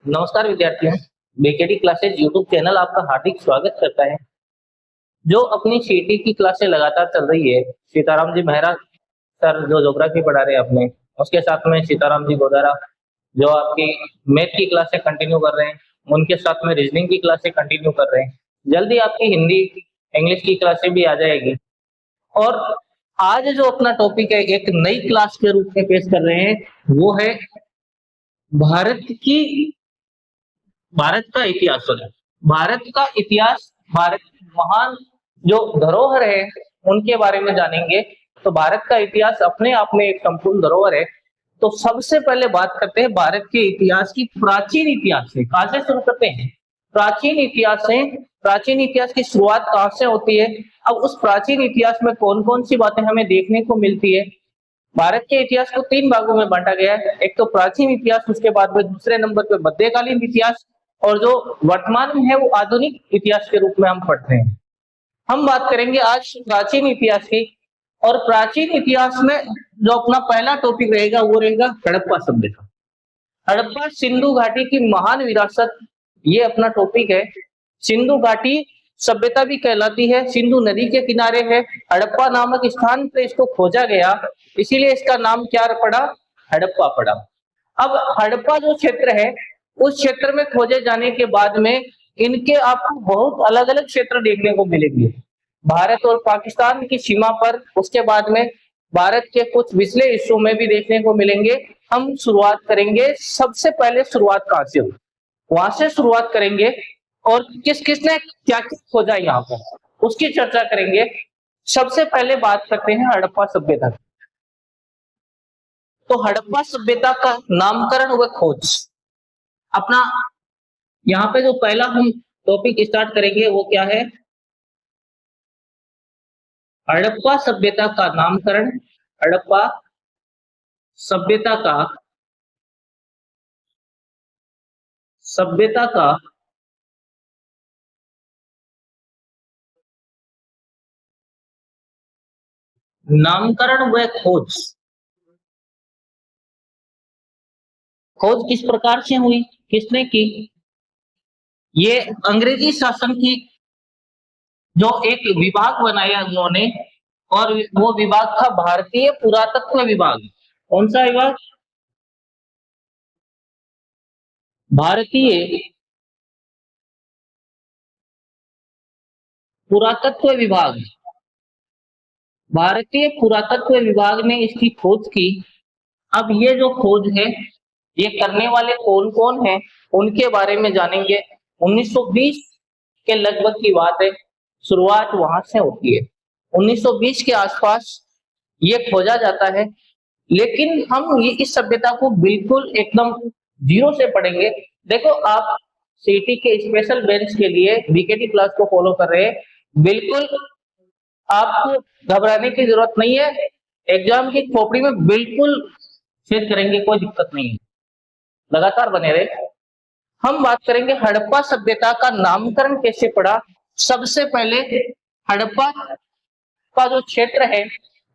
नमस्कार विद्यार्थियों, BKT classes YouTube channel आपका हार्दिक स्वागत करता है। जो अपनी सीटी की क्लासें लगातार चल रही है, सीताराम जी मेहरा सर जो ज्योग्राफी पढ़ा रहे हैं अपने, उसके साथ में सीताराम जी गोदारा जो आपकी मैथ की क्लासें कंटिन्यू कर रहे हैं, उनके साथ में रीजनिंग की क्लासें कंटिन्यू कर रहे हैं। जल्दी आपकी हिंदी, इंग्लिश की क्लासें भी आ जाएगी। और आज जो अपना टॉपिक है, एक नई क्लास के रूप में पेश कर रहे हैं, वो है भारत की भारत का इतिहास होगा। भारत का इतिहास, भारत की महान जो धरोहर है, उनके बारे में जानेंगे। तो भारत का इतिहास अपने आप में एक संपूर्ण धरोहर है। तो सबसे पहले बात करते हैं भारत के इतिहास की, प्राचीन इतिहास से। कहां से शुरू करते हैं? प्राचीन इतिहास से। प्राचीन इतिहास की शुरुआत कहां से होती है? अब उस प्राचीन इतिहास में कौन कौन सी बातें हमें देखने को मिलती है? भारत के इतिहास को तीन भागों में बांटा गया है। एक तो प्राचीन इतिहास, उसके बाद में दूसरे नंबर पे मध्यकालीन इतिहास, और जो वर्तमान में है वो आधुनिक इतिहास के रूप में हम पढ़ते हैं। हम बात करेंगे आज प्राचीन इतिहास की। और प्राचीन इतिहास में जो अपना पहला टॉपिक रहेगा वो रहेगा हड़प्पा सभ्यता। हड़प्पा सिंधु घाटी की महान विरासत, ये अपना टॉपिक है। सिंधु घाटी सभ्यता भी कहलाती है, सिंधु नदी के किनारे है। हड़प्पा नामक स्थान पे इसको खोजा गया, इसीलिए इसका नाम क्या पड़ा? हड़प्पा पड़ा। अब हड़प्पा जो क्षेत्र है, उस क्षेत्र में खोजे जाने के बाद में इनके आपको बहुत अलग अलग क्षेत्र देखने को मिलेंगे। भारत और पाकिस्तान की सीमा पर, उसके बाद में भारत के कुछ निचले हिस्सों में भी देखने को मिलेंगे। हम शुरुआत करेंगे, सबसे पहले शुरुआत कहां से हुई, वहां से शुरुआत करेंगे। और किस किसने क्या क्या खोजा यहाँ पर, उसकी चर्चा करेंगे। सबसे पहले बात करते हैं हड़प्पा सभ्यता की। तो हड़प्पा सभ्यता का नामकरण व खोज अपना, यहाँ पे जो पहला हम टॉपिक स्टार्ट करेंगे वो क्या है? हड़प्पा सभ्यता का नामकरण। हड़प्पा सभ्यता का सभ्यता का नामकरण व खोज। खोज किस प्रकार से हुई, किसने की? ये अंग्रेजी शासन की जो एक विभाग बनाया उन्होंने, और वो विभाग था भारतीय पुरातत्व विभाग। कौन सा विभाग? भारतीय पुरातत्व विभाग। भारतीय पुरातत्व विभाग ने इसकी खोज की। अब ये जो खोज है, ये करने वाले कौन कौन हैं, उनके बारे में जानेंगे। 1920 के लगभग की बात है, शुरुआत वहां से होती है। 1920 के आसपास ये खोजा जाता है। लेकिन हम ये इस सभ्यता को बिल्कुल एकदम जीरो से पढ़ेंगे। देखो, आप सीटी के स्पेशल बेंच के लिए बीकेटी क्लास को फॉलो कर रहे हैं, बिल्कुल आपको घबराने की जरूरत नहीं है। एग्जाम की खोपड़ी में बिल्कुल चेक करेंगे, कोई दिक्कत नहीं है, लगातार बने रहे। हम बात करेंगे हड़प्पा सभ्यता का नामकरण कैसे पड़ा। सबसे पहले हड़प्पा का जो क्षेत्र है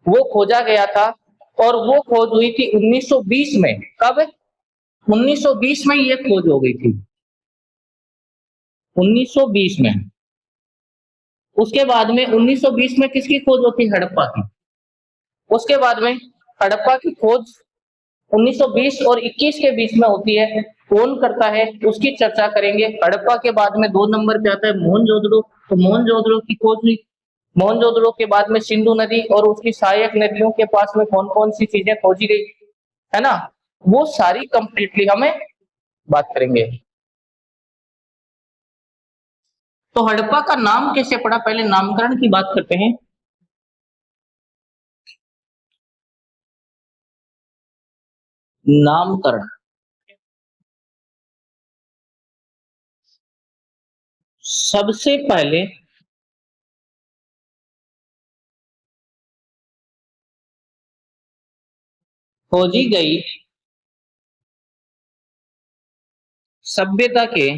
वो खोजा गया था, और वो खोज हुई थी 1920 में। कब? 1920 में ये खोज हो गई थी, 1920 में। उसके बाद में 1920 में किसकी खोज होती है? हड़प्पा की। उसके बाद में हड़प्पा की खोज 1920 और 21 के बीच में होती है। कौन करता है उसकी चर्चा करेंगे। हड़प्पा के बाद में 2 नंबर पे आता है मोहनजोदड़ो। तो मोहनजोदड़ो की खोज हुई। मोहनजोदड़ो के बाद में सिंधु नदी और उसकी सहायक नदियों के पास में कौन कौन सी चीजें खोजी गई, है ना, वो सारी कंप्लीटली हमें बात करेंगे। तो हड़प्पा का नाम कैसे पड़ा, पहले नामकरण की बात करते हैं। नामकरण सबसे पहले खोजी गई सभ्यता के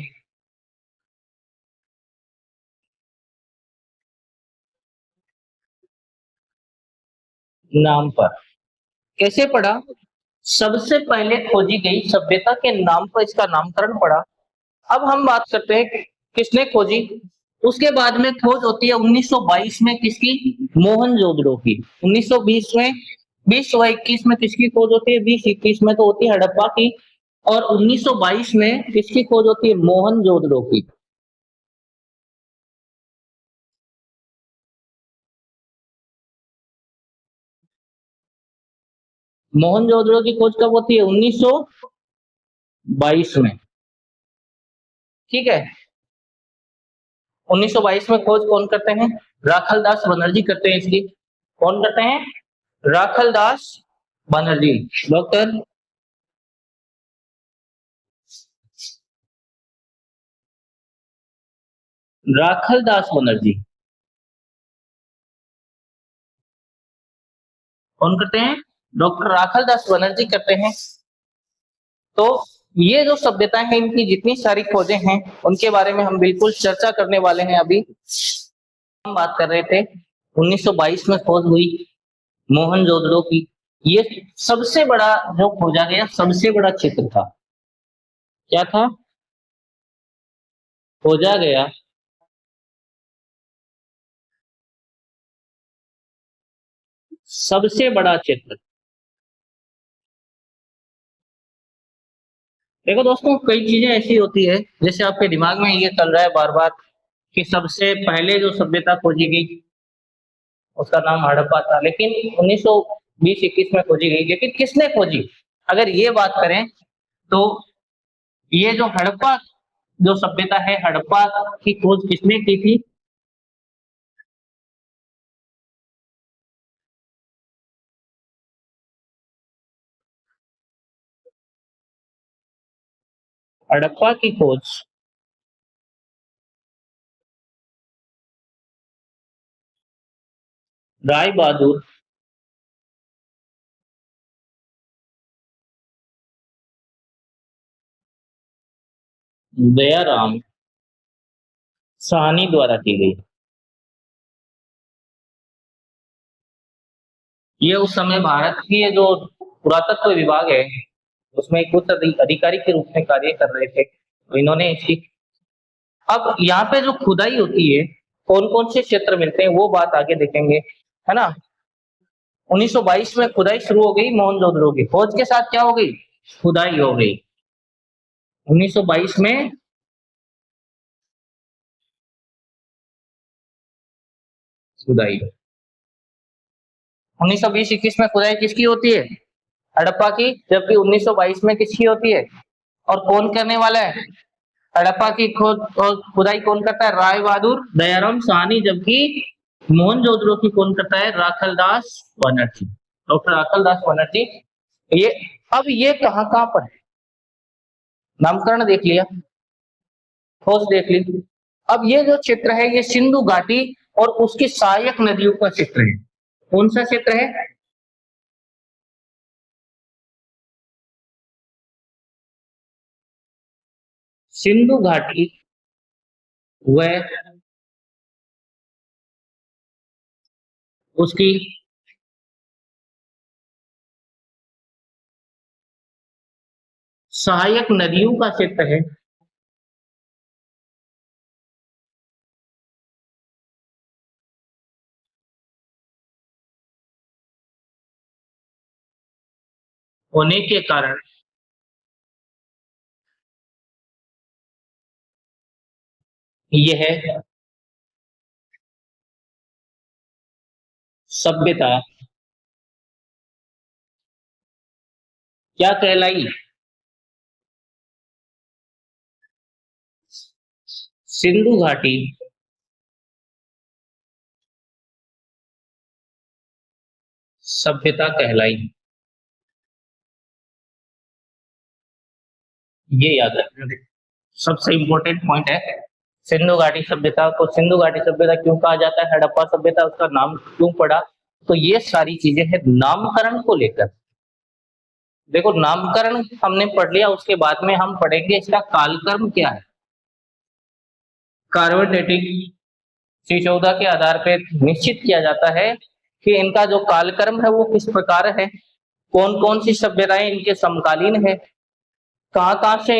नाम पर। कैसे पढ़ा? सबसे पहले खोजी गई सभ्यता के नाम पर इसका नामकरण पड़ा। अब हम बात करते हैं कि किसने खोजी। उसके बाद में खोज होती है 1922 में किसकी, मोहनजोदड़ो की। 1920 में 20 व 21 में किसकी खोज होती है, 20-21 में तो होती है हड़प्पा की, और 1922 में किसकी खोज होती है, मोहनजोदड़ो की। मोहनजोदड़ो की खोज कब होती है, 1922 में। ठीक है, 1922 में खोज कौन करते हैं, राखलदास बनर्जी करते हैं इसकी। कौन करते हैं, राखलदास बनर्जी, डॉक्टर राखलदास बनर्जी। कौन करते हैं, डॉक्टर राखलदास बनर्जी करते हैं। तो ये जो सभ्यता है, इनकी जितनी सारी खोजें हैं उनके बारे में हम बिल्कुल चर्चा करने वाले हैं। अभी हम बात कर रहे थे 1922 में खोज हुई मोहनजोदड़ो की। ये सबसे बड़ा जो खोजा गया सबसे बड़ा क्षेत्र था। क्या था, खोजा गया सबसे बड़ा क्षेत्र। देखो दोस्तों, कई चीजें ऐसी होती है, जैसे आपके दिमाग में ये चल रहा है बार बार कि सबसे पहले जो सभ्यता खोजी गई उसका नाम हड़प्पा था, लेकिन 1920-21 में खोजी गई, लेकिन किसने खोजी। अगर ये बात करें तो ये जो हड़प्पा जो सभ्यता है, हड़प्पा की खोज किसने की थी, हड़प्पा की खोज राय बहादुर दयाराम साहनी द्वारा की गई। ये उस समय भारत की जो पुरातत्व विभाग है उसमें कुछ अधिकारी के रूप में कार्य कर रहे थे, तो इन्होंने इसकी। अब यहाँ पे जो खुदाई होती है, कौन कौन से क्षेत्र मिलते हैं वो बात आगे देखेंगे, है ना। 1922 में खुदाई शुरू हो गई, मोहनजोदड़ो की खोज के साथ क्या हो गई, खुदाई हो गई। 1922 में खुदाई, 1920-21 में खुदाई किसकी होती है, हड़प्पा की, जबकि 1922 में किसकी होती है, और कौन करने वाला है, हड़प्पा की खोज और खुदाई कौन करता है, राय बहादुर दयाराम साहनी, जबकि मोहनजोदड़ो की कौन करता है, राखलदास बनर्जी, डॉक्टर राखलदास बनर्जी। ये अब ये कहाँ कहाँ पर है, नामकरण देख लिया, खोज देख ली। अब ये जो क्षेत्र है ये सिंधु घाटी और उसकी सहायक नदियों का क्षेत्र है। कौन सा क्षेत्र है, सिंधु घाटी व उसकी सहायक नदियों का क्षेत्र है। होने के कारण यह सभ्यता क्या कहलाई, सिंधु घाटी सभ्यता कहलाई। ये याद रखना, सबसे इंपॉर्टेंट पॉइंट है। सिंधु घाटी सभ्यता को सिंधु घाटी सभ्यता क्यों कहा जाता है, हड़प्पा सभ्यता उसका नाम क्यों पड़ा, तो ये सारी चीजें हैं नामकरण को लेकर। देखो, नामकरण हमने पढ़ लिया, उसके बाद में हम पढ़ेंगे इसका कालक्रम क्या है। कार्बन डेटिंग C14 के आधार पर निश्चित किया जाता है कि इनका जो कालक्रम है वो किस प्रकार है। कौन कौन सी सभ्यताएं इनके समकालीन है, कहाँ कहाँ से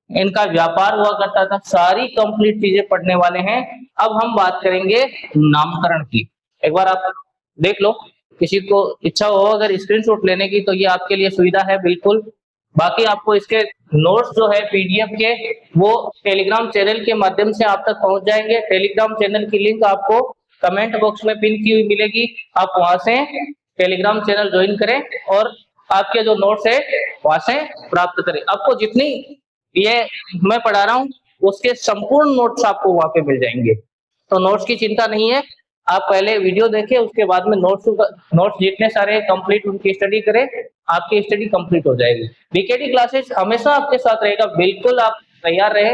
इनका व्यापार हुआ करता था, सारी कंप्लीट चीजें पढ़ने वाले हैं। अब हम बात करेंगे नामकरण की। एक बार आप देख लो, किसी को इच्छा हो अगर स्क्रीनशॉट लेने की तो ये आपके लिए सुविधा है बिल्कुल। बाकी आपको इसके नोट्स जो है पीडीएफ के, वो टेलीग्राम चैनल के माध्यम से आप तक पहुंच जाएंगे। टेलीग्राम चैनल की लिंक आपको कमेंट बॉक्स में पिन की हुई मिलेगी, आप वहां से टेलीग्राम चैनल ज्वाइन करें और आपके जो नोट्स है वहां से प्राप्त करें। आपको जितनी ये मैं पढ़ा रहा हूँ उसके संपूर्ण नोट्स आपको वहां पे मिल जाएंगे, तो नोट्स की चिंता नहीं है। आप पहले वीडियो देखें, उसके बाद में नोट्स जितने सारे कंप्लीट उनकी स्टडी करें, आपकी स्टडी कंप्लीट हो जाएगी। बीकेटी क्लासेस हमेशा आपके साथ रहेगा, बिल्कुल आप तैयार रहे।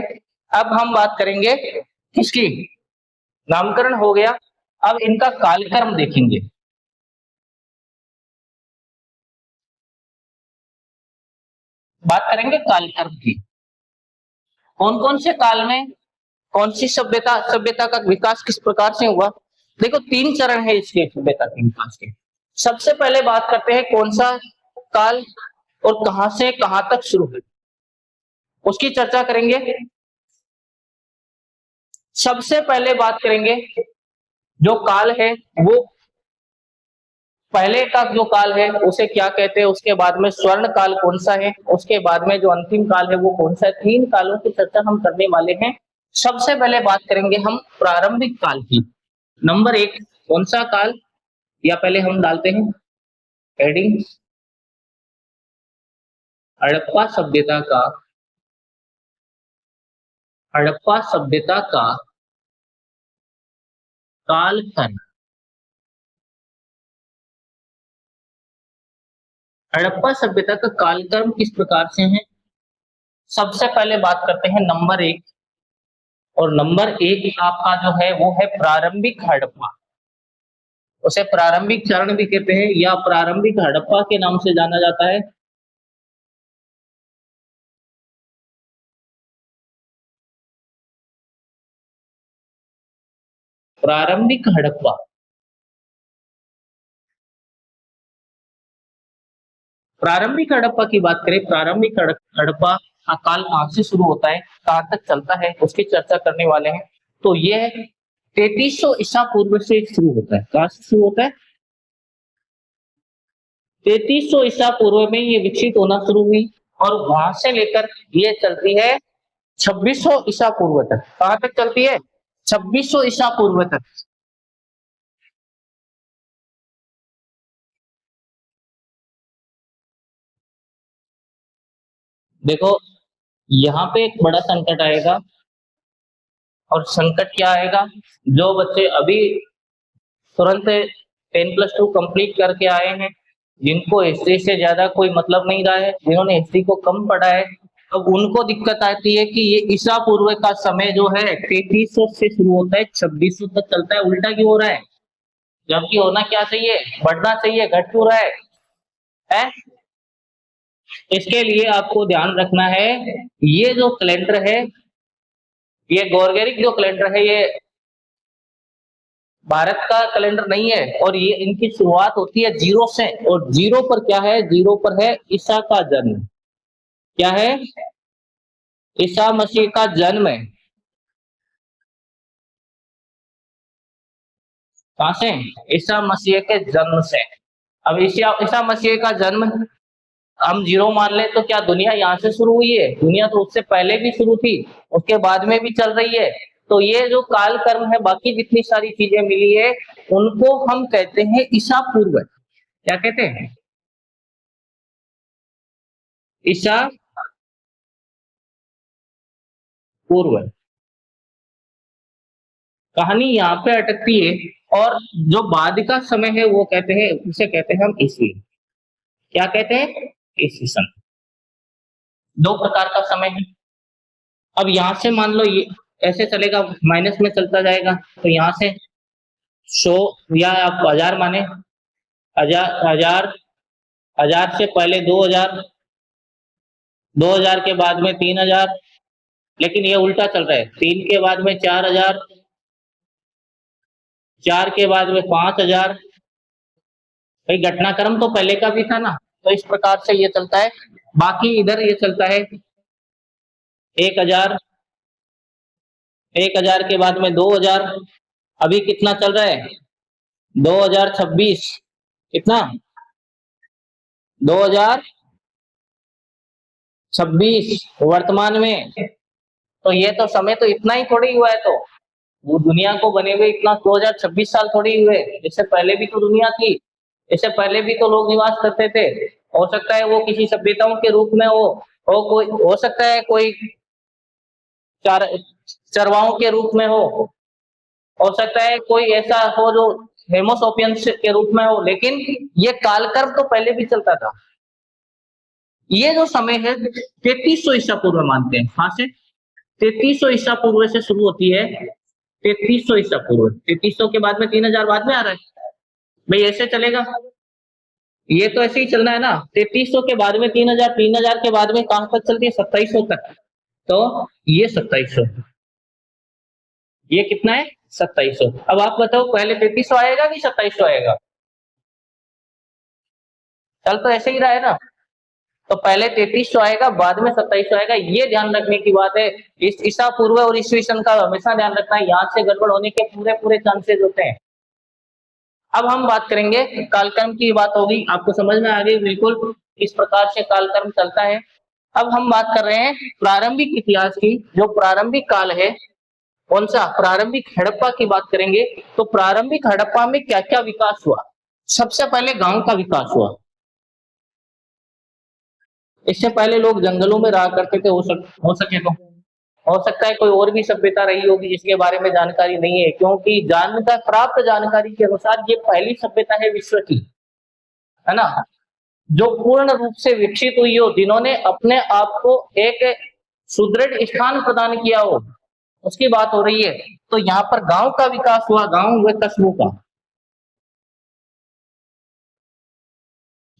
अब हम बात करेंगे किसकी, नामकरण हो गया, अब इनका कालक्रम देखेंगे। बात करेंगे कालक्रम की, कौन कौन से काल में कौन सी सभ्यता का विकास किस प्रकार से हुआ। देखो 3 चरण है इसके सभ्यता के विकास के। सबसे पहले बात करते हैं कौन सा काल और कहां से कहां तक शुरू हुई, उसकी चर्चा करेंगे। सबसे पहले बात करेंगे जो काल है वो पहले का जो काल है उसे क्या कहते हैं, उसके बाद में स्वर्ण काल कौन सा है, उसके बाद में जो अंतिम काल है वो कौन सा है। 3 कालों की चर्चा हम करने वाले हैं। सबसे पहले बात करेंगे हम प्रारंभिक काल की। नंबर 1 कौन सा काल, या पहले हम डालते हैं हेडिंग हड़प्पा सभ्यता का, हड़प्पा सभ्यता का कालखंड। हड़प्पा सभ्यता का कालक्रम किस प्रकार से है। सबसे पहले बात करते हैं नंबर 1, और नंबर 1 आपका जो है वो है प्रारंभिक हड़प्पा। उसे प्रारंभिक चरण भी कहते हैं या प्रारंभिक हड़प्पा के नाम से जाना जाता है। प्रारंभिक हड़प्पा, प्रारंभिक हड़प्पा की बात करें, प्रारंभिक हड़प्पा का काल कहां से शुरू होता है, कहां तक चलता है, उसकी चर्चा करने वाले हैं। तो यह 3300 ईसा पूर्व से शुरू होता है। कहां से शुरू होता है, 3300 ईसा पूर्व में ये विकसित होना शुरू हुई, और वहां से लेकर ये चलती है 2600 ईसा पूर्व तक। कहां तक चलती है, 2600 ईसा पूर्व तक। देखो यहाँ पे एक बड़ा संकट आएगा, और संकट क्या आएगा, जो बच्चे अभी तुरंत 10+2 कंप्लीट करके आए हैं, जिनको हिस्ट्री से ज्यादा कोई मतलब नहीं रहा है, जिन्होंने हिस्ट्री को कम पढ़ा है, अब उनको दिक्कत आती है कि ये ईसा पूर्व का समय जो है 3300 से शुरू होता है 2600 तक चलता है, उल्टा क्यों हो रहा है, जबकि होना क्या चाहिए, बढ़ना चाहिए, घट क्यों रहा है? इसके लिए आपको ध्यान रखना है, ये जो कैलेंडर है, ये गौरगेरिक जो कैलेंडर है, ये भारत का कैलेंडर नहीं है, और ये इनकी शुरुआत होती है 0 से, और 0 पर क्या है, 0 पर है ईसा का जन्म। क्या है, ईसा मसीह का जन्म है। कहां से, ईसा मसीह के जन्म से। अब ईसा मसीह का जन्म हम 0 मान ले तो क्या दुनिया यहाँ से शुरू हुई है, दुनिया तो उससे पहले भी शुरू थी, उसके बाद में भी चल रही है। तो ये जो काल कर्म है, बाकी जितनी सारी चीजें मिली है, उनको हम कहते हैं ईसा पूर्व। क्या कहते हैं, ईसा पूर्व। कहानी यहाँ पे अटकती है, और जो बाद का समय है वो कहते हैं, उसे कहते हैं हम ईस्वी। क्या कहते हैं, ईस्वी सन। 2 प्रकार का समय है। अब यहाँ से मान लो ये ऐसे चलेगा, माइनस में चलता जाएगा, तो यहाँ से 100 या आप 1000 माने, 1000 1000 1000 से पहले 2000, 2000 के बाद में 3000, लेकिन ये उल्टा चल रहा है, 3 के बाद में 4000, 4 के बाद में 5000। भाई घटनाक्रम तो पहले का भी था ना, तो इस प्रकार से ये चलता है। बाकी इधर ये चलता है 1000, 1000 के बाद में 2000, अभी कितना चल रहा है 2026, कितना 2026 वर्तमान में। तो ये तो समय तो इतना ही थोड़ी हुआ है, तो वो दुनिया को बने हुए इतना 2026 साल थोड़ी हुए, इससे पहले भी तो दुनिया थी, इससे पहले भी तो लोग निवास करते थे। हो सकता है वो किसी सभ्यताओं के रूप में हो कोई, हो सकता है कोई चार चरवाहों के रूप में हो सकता है कोई ऐसा हो जो हेमोसोपियंस के रूप में हो, लेकिन ये कालक्रम तो पहले भी चलता था। ये जो समय है 3300 ईसा पूर्व मानते हैं, कहां से 3300 ईसा पूर्व से शुरू होती है, 3300 ईसा पूर्व, 3300 के बाद में 3000 बाद में आ रहा है भाई, ऐसे चलेगा, ये तो ऐसे ही चलना है ना। 3300 के बाद में 3000, 3000 के बाद में कहां तक चलती है 2700 तक, तो ये 2700, ये कितना है 2700। अब आप बताओ पहले 3300 आएगा कि 2700 आएगा, चल तो ऐसे ही रहा है ना। तो पहले 3300 आएगा, बाद में 2700 आएगा, ये ध्यान रखने की बात है। इस ईसा पूर्व और ईस्वी सन का हमेशा ध्यान रखना है, यहाँ से गड़बड़ होने के पूरे पूरे चांसेस होते हैं। अब हम बात करेंगे कालक्रम की, बात होगी आपको समझ में आ गई बिल्कुल, इस प्रकार से कालक्रम चलता है। अब हम बात कर रहे हैं प्रारंभिक इतिहास की, जो प्रारंभिक काल है कौन सा, प्रारंभिक हड़प्पा की बात करेंगे। तो प्रारंभिक हड़प्पा में क्या क्या विकास हुआ। सबसे पहले गांव का विकास हुआ। इससे पहले लोग जंगलों में रहा करते थे, हो सके तो, हो सकता है कोई और भी सभ्यता रही होगी जिसके बारे में जानकारी नहीं है, क्योंकि प्राप्त जानकारी के अनुसार ये पहली सभ्यता है विश्व की, है ना, जो पूर्ण रूप से विकसित हुई हो, जिन्होंने अपने आप को एक सुदृढ़ स्थान प्रदान किया हो, उसकी बात हो रही है। तो यहाँ पर गांव का विकास हुआ, गांव हुए कस्बों का,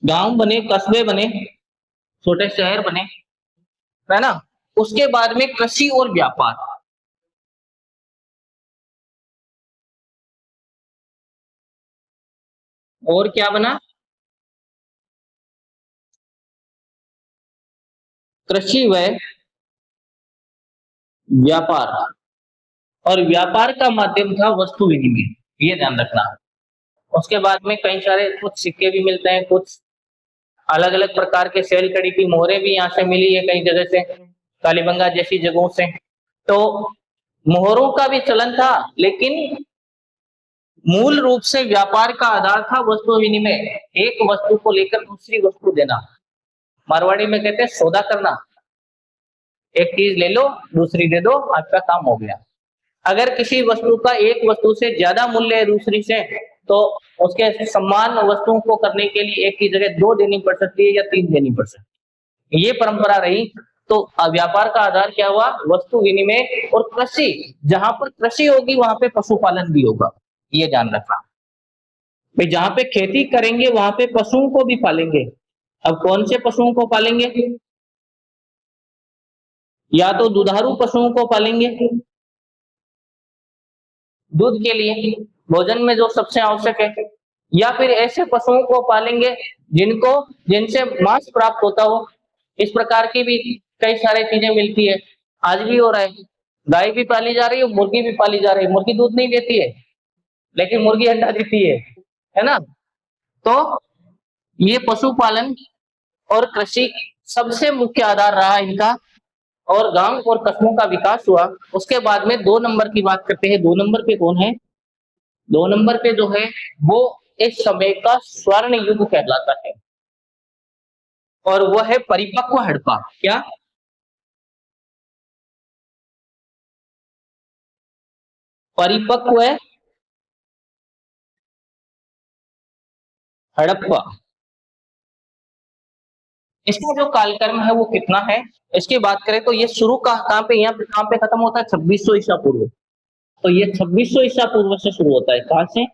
गांव बने, कस्बे बने, छोटे शहर बने, है ना। उसके बाद में कृषि और व्यापार, और क्या बना, कृषि व व्यापार, और व्यापार का माध्यम था वस्तु विनिमय, ये ध्यान रखना। उसके बाद में कई सारे कुछ सिक्के भी मिलते हैं, कुछ अलग अलग प्रकार के सेल कड़ी की मोहरें भी यहाँ से मिली है कई जगह से, कालीबंगा जैसी जगहों से। तो मोहरों का भी चलन था, लेकिन मूल रूप से व्यापार का आधार था वस्तु विनिमय, एक वस्तु को लेकर दूसरी वस्तु देना। मारवाड़ी में कहते हैं सौदा करना, एक चीज ले लो दूसरी दे दो, आपका काम हो गया। अगर किसी वस्तु का एक वस्तु से ज्यादा मूल्य है दूसरी से, तो उसके समान वस्तुओं को करने के लिए एक की जगह 2 देनी पड़ सकती है या 3 देनी पड़ सकती है, ये परंपरा रही। तो व्यापार का आधार क्या हुआ, वस्तु विनिमय और कृषि। जहां पर कृषि होगी वहां पे पशुपालन भी होगा, ये ध्यान रखना भाई। जहां पे खेती करेंगे वहां पे पशुओं को भी पालेंगे। अब कौन से पशुओं को पालेंगे, या तो दुधारू पशुओं को पालेंगे दूध के लिए, भोजन में जो सबसे आवश्यक है, या फिर ऐसे पशुओं को पालेंगे जिनसे मांस प्राप्त होता हो। इस प्रकार की भी कई सारी चीजें मिलती है, आज भी हो रहा है। गाय भी पाली जा रही है, मुर्गी भी पाली जा रही है। मुर्गी दूध नहीं देती है, लेकिन मुर्गी अंडा देती है ना। तो ये पशुपालन और कृषि सबसे मुख्य आधार रहा इनका, और गांव और कस्बों का विकास हुआ। उसके बाद में 2 नंबर की बात करते हैं। 2 नंबर पे कौन है, 2 नंबर पे जो है वो इस समय का स्वर्ण युग कहलाता है, और वह है परिपक्व हड़प्पा। क्या, परिपक्व हड़प्पा। इसका जो कालक्रम है वो कितना है, इसकी बात करें तो ये शुरू कहाँ पे, यहाँ पे कहाँ पे खत्म होता है 2600 ईसा पूर्व। तो ये 2600 ईसा पूर्व से शुरू होता है, कहां से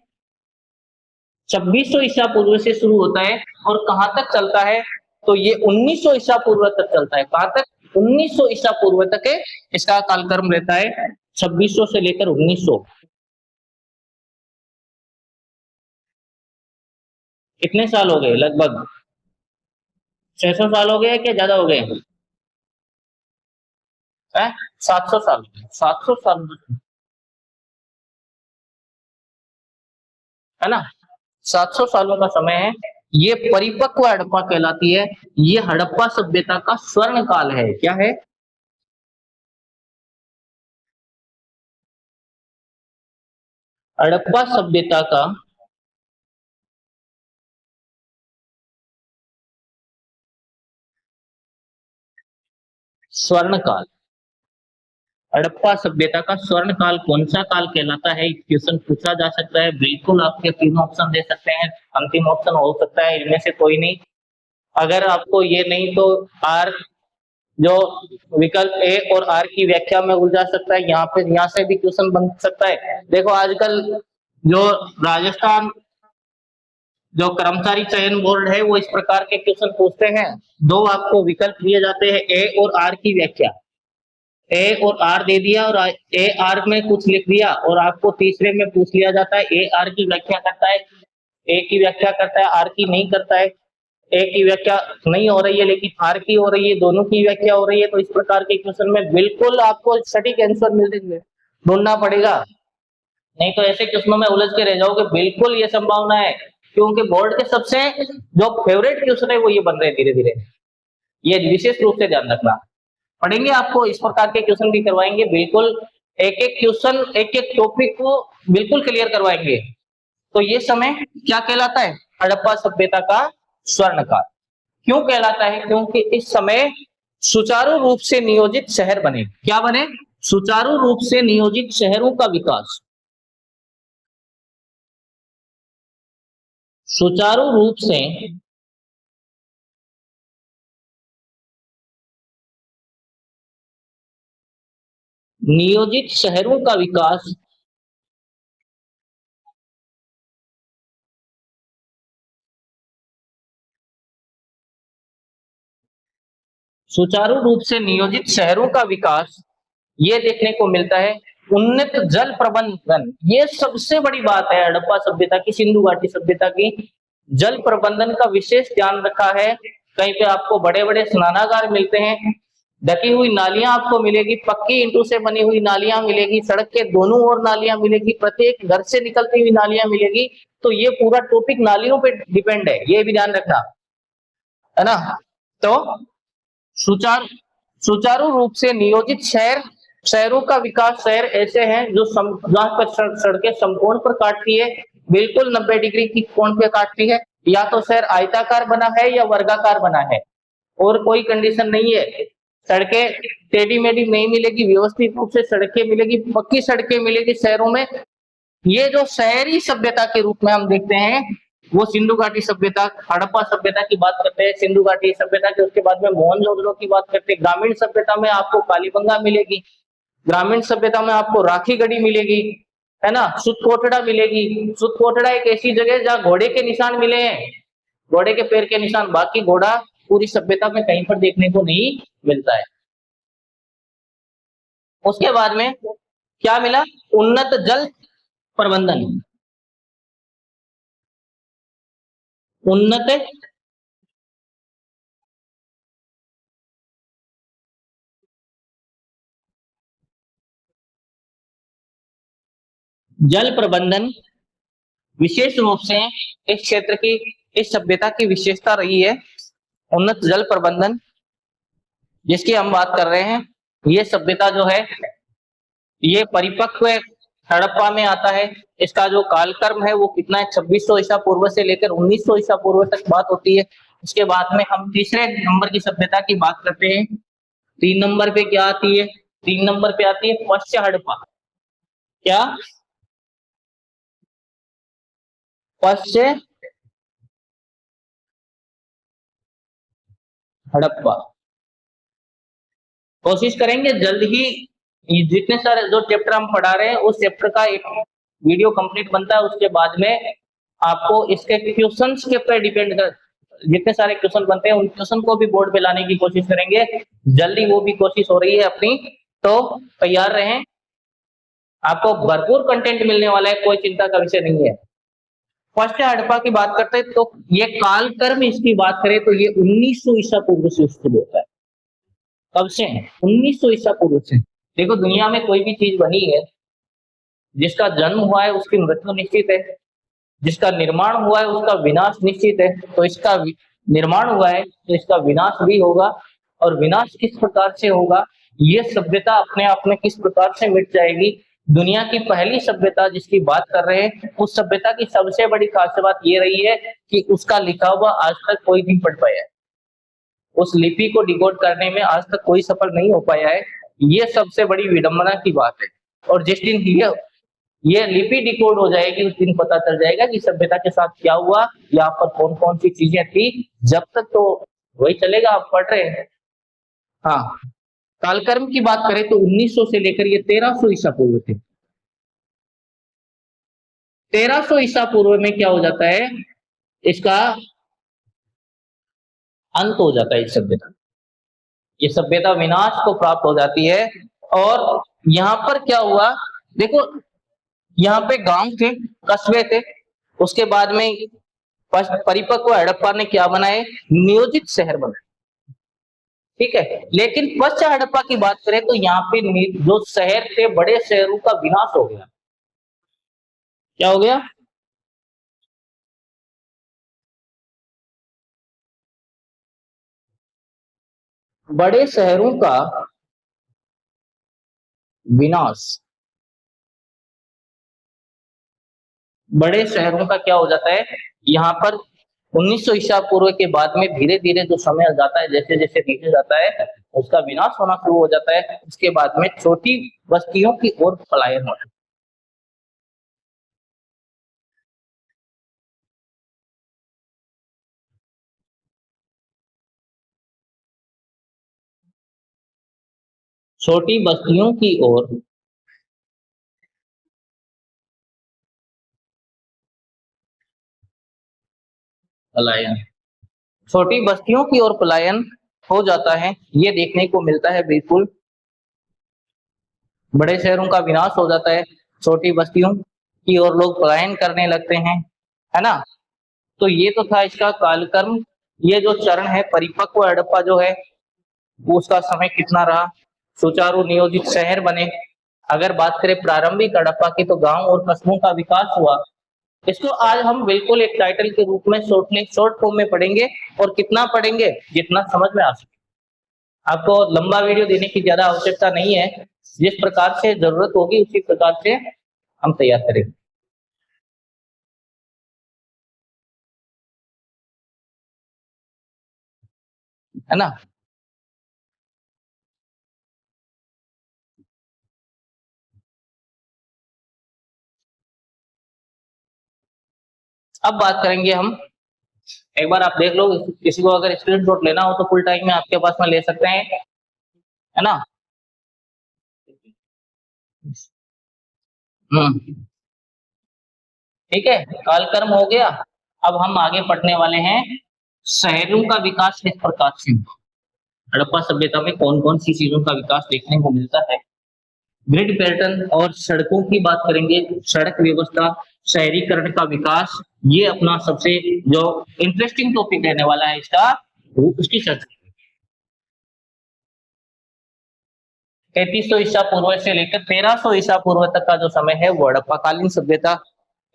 2600 ईसा पूर्व से शुरू होता है, और कहां तक चलता है, तो ये 1900 ईसा पूर्व तक चलता है। कहां तक, 1900 ईसा पूर्व तक है इसका कालक्रम रहता है, 2600 से लेकर 1900। कितने साल हो गए, लगभग 600 साल हो गए क्या ज्यादा हो गए हैं? 700 साल, 700 साल है ना, 700 सालों का समय है। ये परिपक्व हड़प्पा कहलाती है। ये हड़प्पा सभ्यता का स्वर्ण काल है। क्या है? हड़प्पा सभ्यता का स्वर्ण काल। हड़प्पा सभ्यता का स्वर्ण काल कौन सा काल कहलाता है? क्वेश्चन पूछा जा सकता है। बिल्कुल आपके तीन ऑप्शन दे सकते हैं, अंतिम ऑप्शन हो सकता है इनमें से कोई नहीं। अगर आपको ये नहीं तो आर, जो विकल्प ए और आर की व्याख्या में उलझा सकता है, यहाँ पे यहाँ से भी क्वेश्चन बन सकता है। देखो आजकल जो राजस्थान जो कर्मचारी चयन बोर्ड है वो इस प्रकार के क्वेश्चन पूछते हैं। दो आपको विकल्प दिए जाते हैं, ए और आर की व्याख्या। ए और आर दे दिया और ए आर में कुछ लिख दिया और आपको तीसरे में पूछ लिया जाता है ए आर की व्याख्या करता है, ए की व्याख्या करता है, आर की नहीं करता है। ए की व्याख्या नहीं हो रही है लेकिन आर की हो रही है, दोनों की व्याख्या हो रही है। तो इस प्रकार के क्वेश्चन में बिल्कुल आपको सटीक आंसर मिलते ढूंढना पड़ेगा, नहीं तो ऐसे क्वेश्चनों में उलझ के रह जाओगे। बिल्कुल ये संभावना है, क्योंकि बोर्ड के सबसे जो फेवरेट क्वेश्चन है वो ये बन रहे हैं धीरे धीरे। ये विशेष रूप से ध्यान रखना। पढ़ेंगे, आपको इस प्रकार के क्वेश्चन भी करवाएंगे। बिल्कुल एक एक क्वेश्चन, एक एक टॉपिक को बिल्कुल क्लियर करवाएंगे। तो ये समय क्या कहलाता है? हड़प्पा सभ्यता का स्वर्ण काल। क्यों कहलाता है? क्योंकि इस समय सुचारू रूप से नियोजित शहर बने। क्या बने? सुचारू रूप से नियोजित शहरों का विकास। सुचारू रूप से नियोजित शहरों का विकास सुचारू रूप से नियोजित शहरों का विकास ये देखने को मिलता है। उन्नत जल प्रबंधन, ये सबसे बड़ी बात है हड़प्पा सभ्यता की, सिंधु घाटी सभ्यता की। जल प्रबंधन का विशेष ध्यान रखा है। कहीं पे आपको बड़े बड़े स्नानागार मिलते हैं, ढकी हुई नालियां आपको मिलेगी, पक्की ईंटों से बनी हुई नालियां मिलेगी, सड़क के दोनों ओर नालियां मिलेगी, प्रत्येक घर से निकलती हुई नालियां मिलेगी। तो ये पूरा टॉपिक नालियों पे डिपेंड है, ये भी ध्यान रखना है ना। तो सुचारू सुचारू रूप से नियोजित शहर, शहरों का विकास। शहर ऐसे हैं जो जहां पर सड़कें समकोण पर काटती है, बिल्कुल 90 डिग्री की कोण पे काटती है। या तो शहर आयताकार बना है या वर्गाकार बना है, और कोई कंडीशन नहीं है। सड़कें टेढ़ी मेढ़ी नहीं मिलेगी, व्यवस्थित रूप से सड़कें मिलेगी, पक्की सड़कें मिलेगी शहरों में। ये जो शहरी सभ्यता के रूप में हम देखते हैं वो सिंधु घाटी सभ्यता, हड़प्पा सभ्यता की बात करते हैं, सिंधु घाटी सभ्यता के उसके बाद में मोहनजोदड़ो की बात करते हैं। ग्रामीण सभ्यता में आपको कालीबंगा मिलेगी, ग्रामीण सभ्यता में आपको राखी गढ़ी मिलेगी, है ना, सुतकोटड़ा मिलेगी। सुतकोटड़ा एक ऐसी जगह है जहाँ घोड़े के निशान मिले हैं, घोड़े के पैर के निशान। बाकी घोड़ा पूरी सभ्यता में कहीं पर देखने को नहीं मिलता है। उसके बाद में क्या मिला? उन्नत जल प्रबंधन। उन्नत जल प्रबंधन विशेष रूप से इस क्षेत्र की, इस सभ्यता की विशेषता रही है। उन्नत जल प्रबंधन जिसकी हम बात कर रहे हैं, ये सभ्यता जो है ये परिपक्व हड़प्पा में आता है। इसका जो कालक्रम है वो कितना है? 2600 ईसा पूर्व से लेकर 1900 ईसा पूर्व तक बात होती है। उसके बाद में हम तीसरे नंबर की सभ्यता की बात करते हैं। 3 नंबर पे क्या आती है? 3 नंबर पे आती है पश्च हड़प्पा। क्या? पश्च हड़प्पा। कोशिश करेंगे जल्द ही, ये जितने सारे जो चैप्टर हम पढ़ा रहे हैं उस चैप्टर का एक वीडियो कंप्लीट बनता है। उसके बाद में आपको इसके क्वेश्चंस के ऊपर डिपेंड कर, जितने सारे क्वेश्चन बनते हैं उन क्वेश्चन को भी बोर्ड पे लाने की कोशिश करेंगे। जल्दी वो भी कोशिश हो रही है अपनी, तो तैयार रहें। आपको भरपूर कंटेंट मिलने वाला है, कोई चिंता का विषय नहीं है। फर्स्ट हड़प्पा की बात करते हैं तो ये कालक्रम इसकी बात करें तो ये 1900 ईसा पूर्व से शुरू होता है। कब से? 1900 ईसा पूर्व से। देखो दुनिया में कोई भी चीज बनी है, जिसका जन्म हुआ है उसकी मृत्यु निश्चित है, जिसका निर्माण हुआ है उसका विनाश निश्चित है। तो इसका निर्माण हुआ है तो इसका विनाश भी होगा, और विनाश किस प्रकार से होगा, ये सभ्यता अपने आप में किस प्रकार से मिट जाएगी। दुनिया की पहली सभ्यता जिसकी बात कर रहे हैं, उस सभ्यता की सबसे बड़ी खास बात ये रही है कि उसका लिखा हुआ आज तक कोई नहीं पढ़ पाया है। उस लिपि को डिकोड करने में आज तक कोई सफल नहीं हो पाया है। ये सबसे बड़ी विडंबना की बात है। और जिस दिन ये लिपि डिकोड हो जाएगी, उस दिन पता चल जाएगा कि सभ्यता के साथ क्या हुआ, यहाँ पर कौन कौन सी चीजें थी। जब तक तो वही चलेगा, आप पढ़ रहे हैं। हाँ, कालक्रम की बात करें तो 1900 से लेकर ये 1300 ईसा पूर्व थे। 1300 ईसा पूर्व में क्या हो जाता है, इसका अंत हो जाता है। इस सभ्यता, ये सभ्यता विनाश को प्राप्त हो जाती है। और यहाँ पर क्या हुआ, देखो यहाँ पे गांव थे, कस्बे थे, उसके बाद में परिपक्व हड़प्पा ने क्या बनाए, नियोजित शहर बनाए। ठीक है, लेकिन पश्चिम हड़प्पा की बात करें तो यहाँ पे जो शहर थे, बड़े शहरों का विनाश हो गया। क्या हो गया? बड़े शहरों का विनाश। बड़े शहरों का क्या हो जाता है, यहाँ पर 1900 ईसा पूर्व के बाद में धीरे धीरे जो समय जाता है, जैसे जैसे नीचे जाता है, उसका विनाश होना शुरू हो जाता है। उसके बाद में छोटी बस्तियों की ओर पलायन होता है। छोटी बस्तियों की ओर पलायन, छोटी बस्तियों की ओर पलायन हो जाता है, ये देखने को मिलता है। बिल्कुल, बड़े शहरों का विनाश हो जाता है, छोटी बस्तियों की ओर लोग पलायन करने लगते हैं, है ना। तो ये तो था इसका कालक्रम। ये जो चरण है, परिपक्व हड़प्पा जो है, वो उसका समय कितना रहा, सुचारू नियोजित शहर बने। अगर बात करें प्रारंभिक हड़प्पा की, तो गांव और कस्बों का विकास हुआ। इसको आज हम बिल्कुल एक टाइटल के रूप में शॉर्ट फॉर्म में पढ़ेंगे, और कितना पढ़ेंगे, जितना समझ में आ सके। आपको लंबा वीडियो देने की ज्यादा आवश्यकता नहीं है, जिस प्रकार से जरूरत होगी उसी प्रकार से हम तैयार करेंगे, है ना। अब बात करेंगे हम, एक बार आप देख लो, किसी को अगर स्क्रीनशॉट लेना हो तो फुल टाइम में आपके पास में ले सकते हैं, है ना। हम्म, ठीक है, कालक्रम हो गया। अब हम आगे पढ़ने वाले हैं, शहरों का विकास किस प्रकार से हुआ। हड़प्पा सभ्यता में कौन कौन सी चीजों का विकास देखने को मिलता है। ग्रिड पैटर्न और सड़कों की बात करेंगे, सड़क व्यवस्था, शहरीकरण का विकास, ये अपना सबसे जो इंटरेस्टिंग टॉपिक रहने वाला है इसका, वो उसकी चर्चा। 3300 ईसा पूर्व से लेकर 1300 ईसा पूर्व तक का जो समय है, वो हड़प्पा कालीन सभ्यता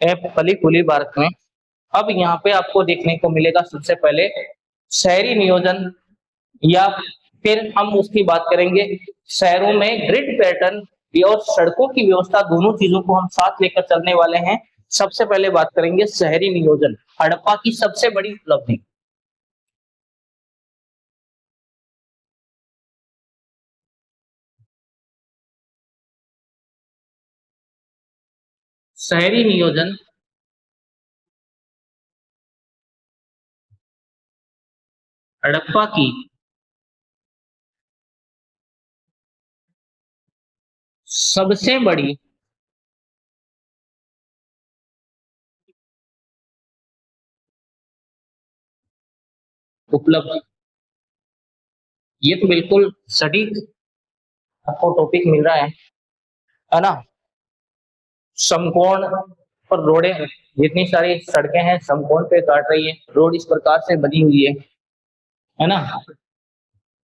है, फली फूली भारत में। अब यहाँ पे आपको देखने को मिलेगा सबसे पहले शहरी नियोजन, या फिर हम उसकी बात करेंगे शहरों में ग्रिड पैटर्न और सड़कों की व्यवस्था, दोनों चीजों को हम साथ लेकर चलने वाले हैं। सबसे पहले बात करेंगे शहरी नियोजन, हड़प्पा की सबसे बड़ी उपलब्धि। शहरी नियोजन हड़प्पा की सबसे बड़ी उपलब्धि। ये तो बिल्कुल सटीक आपको टॉपिक मिल रहा है ना। समकोण पर रोडें, जितनी सारी सड़कें हैं समकोण पे काट रही है, रोड इस प्रकार से बनी हुई है ना।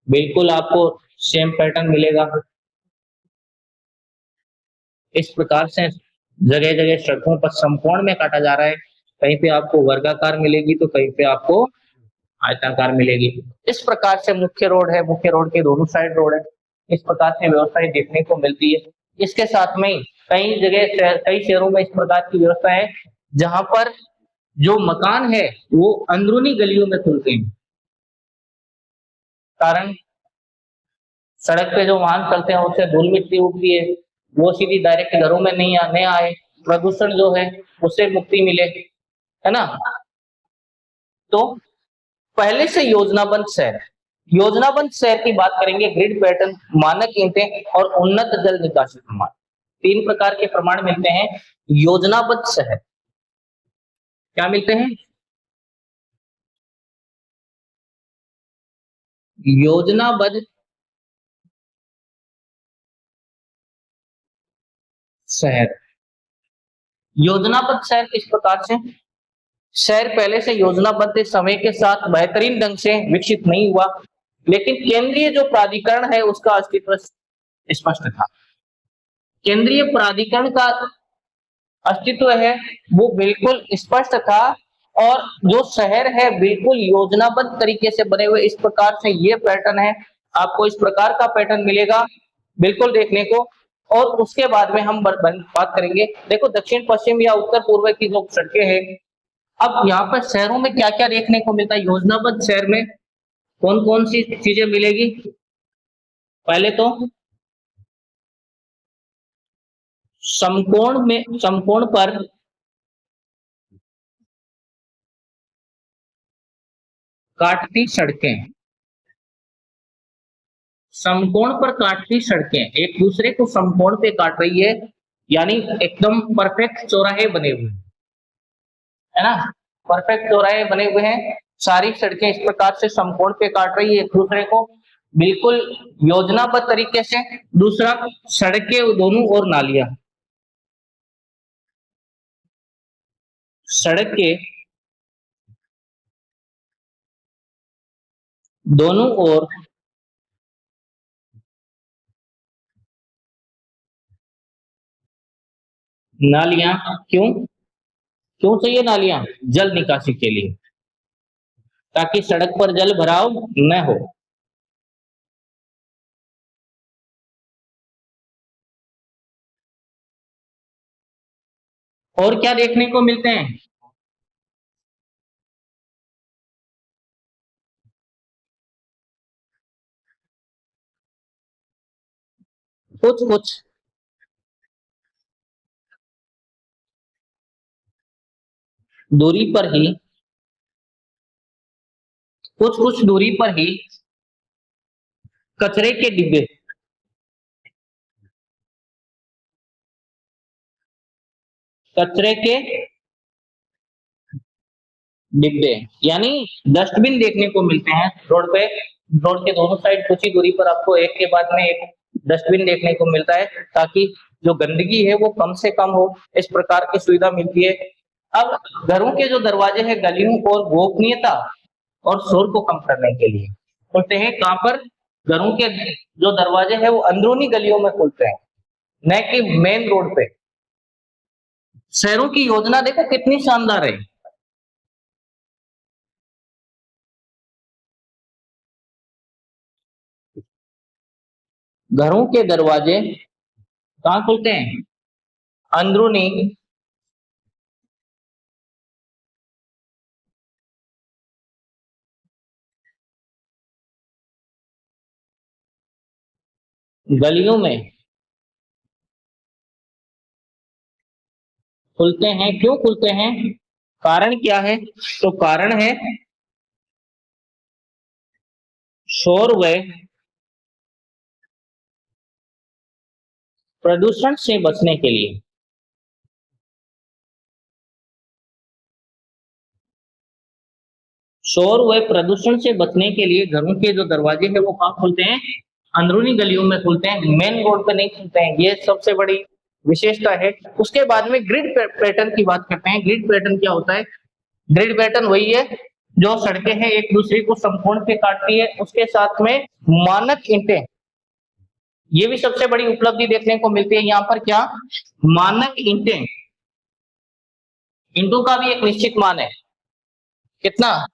बिल्कुल आपको सेम पैटर्न मिलेगा। इस प्रकार से जगह जगह सड़कों पर समकोण में काटा जा रहा है, कहीं पे आपको वर्गाकार मिलेगी तो कहीं पे आपको आयताकार मिलेगी। इस प्रकार से मुख्य रोड है, मुख्य रोड के दोनों साइड रोड है, इस प्रकार से व्यवस्थाएं देखने को मिलती है। इसके साथ में ही कई जगह कई शहरों में इस प्रकार की व्यवस्था है जहां पर जो मकान है वो अंदरूनी गलियों में खुलते हैं। कारण सड़क पे जो वाहन चलते हैं उससे धूल मिट्टी उड़ती है, वो सीधी डायरेक्ट घरों में नहीं आए, प्रदूषण जो है उससे मुक्ति मिले, है ना। तो पहले से योजनाबद्ध शहर की बात करेंगे। ग्रिड पैटर्न, मानक ईंटें और उन्नत जल निकासी प्रमाण, 3 प्रकार के प्रमाण मिलते हैं योजनाबद्ध शहर। क्या मिलते हैं? योजनाबद्ध शहर। योजनाबद्ध शहर किस प्रकार से? शहर पहले से योजनाबद्ध समय के साथ बेहतरीन ढंग से विकसित नहीं हुआ, लेकिन केंद्रीय जो प्राधिकरण है उसका अस्तित्व स्पष्ट था। केंद्रीय प्राधिकरण का अस्तित्व है वो बिल्कुल स्पष्ट था, और जो शहर है बिल्कुल योजनाबद्ध तरीके से बने हुए। इस प्रकार से ये पैटर्न है, आपको इस प्रकार का पैटर्न मिलेगा बिल्कुल देखने को। और उसके बाद में हम बात करेंगे, देखो दक्षिण पश्चिम या उत्तर पूर्व की जो सड़कें हैं, अब यहाँ पर शहरों में क्या क्या देखने को मिलता है, योजनाबद्ध शहर में कौन कौन सी चीजें मिलेगी। पहले तो समकोण पर काटती सड़कें, समकोण पर काटती सड़कें एक दूसरे को समकोण पे काट रही है, यानी एकदम परफेक्ट चौराहे बने हुए है ना, परफेक्ट चौराहे बने हुए हैं। सारी सड़कें इस प्रकार से समकोण पे काट रही है एक दूसरे को बिल्कुल योजनाबद्ध तरीके से। दूसरा, सड़क के दोनों ओर नालियां, सड़क के दोनों ओर नालियां। क्यों क्यों चाहिए नालियां? जल निकासी के लिए, ताकि सड़क पर जल भराव न हो। और क्या देखने को मिलते हैं? कुछ कुछ दूरी पर ही, कुछ कुछ दूरी पर ही कचरे के डिब्बे, कचरे के डिब्बे यानी डस्टबिन देखने को मिलते हैं रोड पे। रोड के दोनों साइड कुछ ही दूरी पर आपको एक के बाद में एक डस्टबिन देखने को मिलता है, ताकि जो गंदगी है वो कम से कम हो, इस प्रकार की सुविधा मिलती है। अब घरों के जो दरवाजे हैं गलियों और गोपनीयता और शोर को कम करने के लिए खुलते हैं। कहां पर? घरों के जो दरवाजे हैं वो अंदरूनी गलियों में खुलते हैं, न कि मेन रोड पे। शहरों की योजना देखो कितनी शानदार है। घरों के दरवाजे कहाँ खुलते हैं? अंदरूनी गलियों में खुलते हैं। क्यों खुलते हैं? कारण क्या है? तो कारण है शोर व प्रदूषण से बचने के लिए। शोर व प्रदूषण से बचने के लिए घरों के जो दरवाजे हैं वो कहाँ खुलते हैं? अंदरूनी गलियों में खुलते हैं, मेन रोड पे नहीं खुलते हैं। ये सबसे बड़ी विशेषता है। उसके बाद में ग्रिड पैटर्न की बात करते हैं। ग्रिड पैटर्न क्या होता है? ग्रिड पैटर्न वही है जो सड़कें हैं एक दूसरे को समकोण पे काटती है, उसके साथ में मानक ईंटें, ये भी सबसे बड़ी उपलब्धि देखने को मिलती है यहाँ पर। क्या? मानक ईंटें। ईंटों का भी एक निश्चित मान है, कितना?